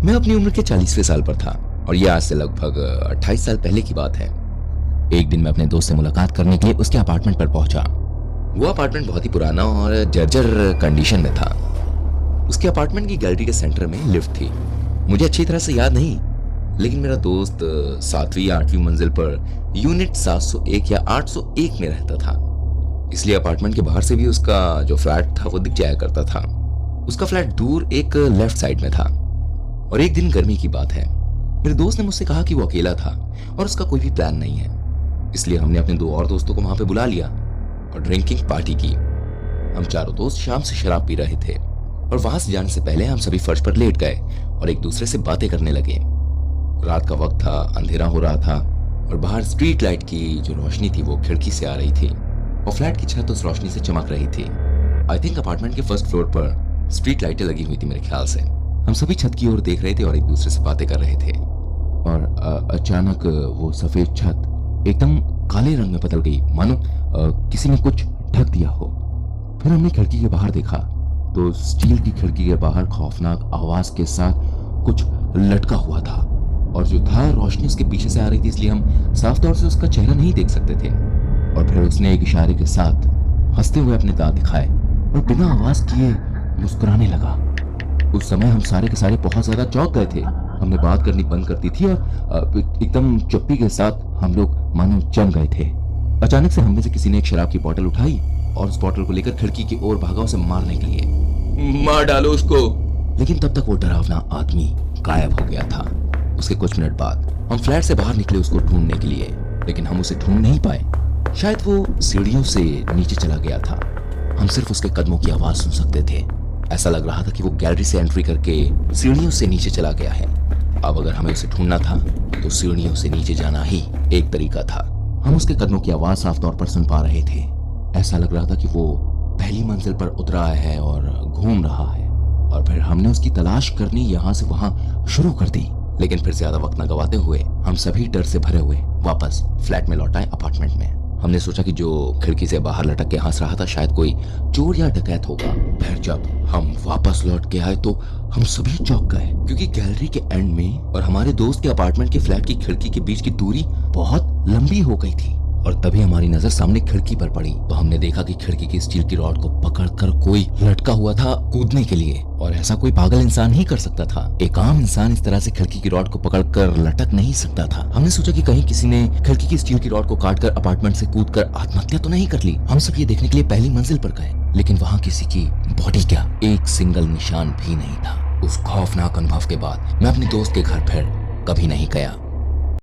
मैं अपनी उम्र के 40वें साल पर था और यह आज से लगभग 28 साल पहले की बात है। एक दिन मैं अपने दोस्त से मुलाकात करने के लिए उसके अपार्टमेंट पर पहुंचा। वो अपार्टमेंट बहुत ही पुराना और जर्जर कंडीशन में था। उसके अपार्टमेंट की गैलरी के सेंटर में लिफ्ट थी। मुझे अच्छी तरह से याद नहीं, लेकिन मेरा दोस्त 7वीं या 8वीं मंजिल पर यूनिट 701 या 801 में रहता था, इसलिए अपार्टमेंट के बाहर से भी उसका जो फ्लैट था वो दिख जाया करता था। उसका फ्लैट दूर एक लेफ्ट साइड में था। और एक दिन गर्मी की बात है, मेरे दोस्त ने मुझसे कहा कि वो अकेला था और उसका कोई भी प्लान नहीं है, इसलिए हमने अपने 2 और दोस्तों को वहां पे बुला लिया और ड्रिंकिंग पार्टी की। हम चारों दोस्त शाम से शराब पी रहे थे और वहां से जाने से पहले हम सभी फर्श पर लेट गए और एक दूसरे से बातें करने लगे। रात का वक्त था, अंधेरा हो रहा था और बाहर स्ट्रीट लाइट की जो रोशनी थी वो खिड़की से आ रही थी और फ्लैट की छत उस रोशनी से चमक रही थी। आई थिंक अपार्टमेंट के फर्स्ट फ्लोर पर स्ट्रीट लाइटें लगी हुई थी मेरे ख्याल से। हम सभी छत की ओर देख रहे थे और एक दूसरे से बातें कर रहे थे और अचानक वो सफेद छत एकदम काले रंग में बदल गई, मानो किसी ने कुछ ढक दिया हो। फिर हमने खिड़की के बाहर देखा तो स्टील की खिड़की के बाहर खौफनाक आवाज के साथ कुछ लटका हुआ था और जो था रोशनी उसके पीछे से आ रही थी, इसलिए हम साफ तौर से उसका चेहरा नहीं देख सकते थे। और फिर उसने एक इशारे के साथ हंसते हुए अपने दांत दिखाए और बिना आवाज किए मुस्कुराने लगा। उस समय हम सारे के सारे बहुत ज्यादा चौंक गए थे। हमने बात करनी बंद कर दी थी और एकदम चुप्पी के साथ हम लोग मानो जम गए थे। अचानक से हम में से किसी ने एक शराब की बोतल उठाई और उस बोतल को लेकर खिड़की की ओर भागा उसे मारने के लिए। मार डालो उसको। लेकिन तब तक वो डरावना आदमी गायब हो गया था। उसके कुछ मिनट बाद हम फ्लैट से बाहर निकले उसको ढूंढने के लिए, लेकिन हम उसे ढूंढ नहीं पाए। शायद वो सीढ़ियों से नीचे चला गया था। हम सिर्फ उसके कदमों की आवाज सुन सकते थे। ऐसा लग रहा था कि वो गैलरी से एंट्री करके सीढ़ियों से नीचे चला गया है। अब अगर हमें उसे ढूंढना था तो सीढ़ियों से नीचे जाना ही एक तरीका था। हम उसके कदमों की आवाज साफ तौर पर सुन पा रहे थे। ऐसा लग रहा था कि वो पहली मंजिल पर उतरा है और घूम रहा है। और फिर हमने उसकी तलाश करनी यहाँ से वहां शुरू कर दी। लेकिन फिर ज्यादा वक्त न गवाते हुए हम सभी डर से भरे हुए वापस फ्लैट में लौट आए अपार्टमेंट में। हमने सोचा कि जो खिड़की से बाहर लटक के हंस रहा था शायद कोई चोर या डकैत होगा। फिर जब हम वापस लौट के आए तो हम सभी चौंक गए, क्योंकि गैलरी के एंड में और हमारे दोस्त के अपार्टमेंट के फ्लैट की खिड़की के बीच की दूरी बहुत लंबी हो गई थी। और तभी हमारी नजर सामने खिड़की पर पड़ी तो हमने देखा कि खिड़की की स्टील की रॉड को पकड़कर कोई लटका हुआ था कूदने के लिए। और ऐसा कोई पागल इंसान ही कर सकता था। एक आम इंसान इस तरह से खिड़की की रॉड को पकड़कर लटक नहीं सकता था। हमने सोचा कि कहीं किसी ने खिड़की की स्टील की रॉड को काटकर अपार्टमेंट से कूदकर आत्महत्या तो नहीं कर ली। हम सब ये देखने के लिए पहली मंजिल पर गए, लेकिन वहाँ किसी की बॉडी क्या, एक सिंगल निशान भी नहीं था। उस खौफनाक अनुभव के बाद मैं अपने दोस्त के घर फिर कभी नहीं गया।